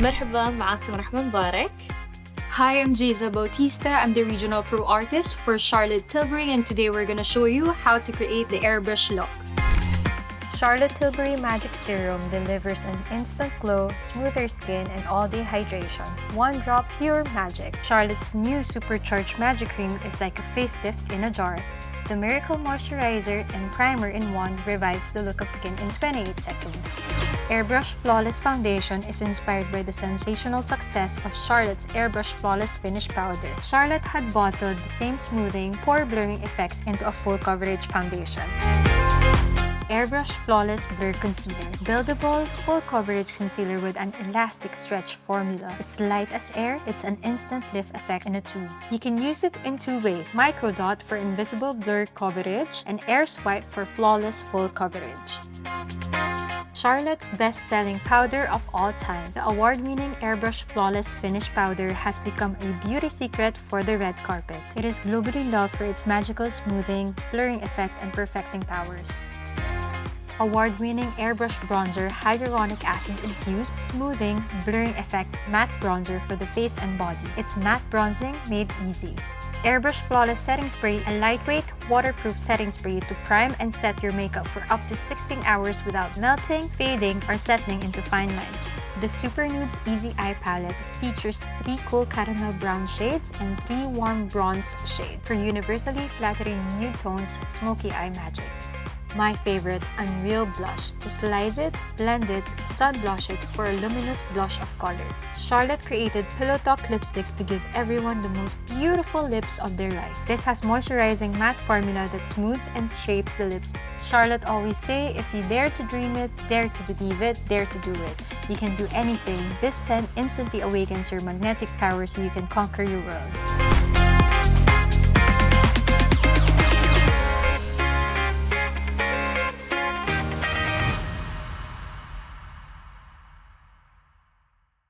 مرحبا، معاكم رحمة مبارك. Hi, I'm Jayza Bautista. I'm the regional pro artist for Charlotte Tilbury, and today we're gonna show you how to create the airbrush look. Charlotte Tilbury Magic Serum delivers an instant glow, smoother skin, and all-day hydration. One drop pure magic. Charlotte's new supercharged magic cream is like a facelift in a jar. The miracle moisturizer and primer in one revives the look of skin in 28 seconds. Airbrush Flawless Foundation is inspired by the sensational success of Charlotte's Airbrush Flawless Finish Powder. Charlotte had bottled the same smoothing, pore blurring effects into a full coverage foundation. Airbrush Flawless Blur Concealer. Buildable, full coverage concealer with an elastic stretch formula. It's light as air, it's an instant lift effect in a tube. You can use it in two ways: micro dot for invisible blur coverage and air swipe for flawless full coverage. Charlotte's best-selling powder of all time, the award-winning Airbrush Flawless Finish Powder has become a beauty secret for the red carpet. It is globally loved for its magical smoothing, blurring effect, and perfecting powers. Award-winning Airbrush Bronzer Hyaluronic Acid Infused Smoothing, Blurring Effect Matte Bronzer for the face and body. It's matte bronzing made easy. Airbrush Flawless Setting Spray, a lightweight, waterproof setting spray to prime and set your makeup for up to 16 hours without melting, fading, or settling into fine lines. The Super Nudes Easy Eye Palette features 3 cool caramel brown shades and 3 warm bronze shades for universally flattering nude tones, smoky eye magic. My favorite, Unreal Blush. Just light it, blend it, sun blush it for a luminous blush of color. Charlotte created Pillow Talk lipstick to give everyone the most beautiful lips of their life. This has moisturizing matte formula that smooths and shapes the lips. Charlotte always say, if you dare to dream it, dare to believe it, dare to do it. You can do anything. This scent instantly awakens your magnetic power so you can conquer your world.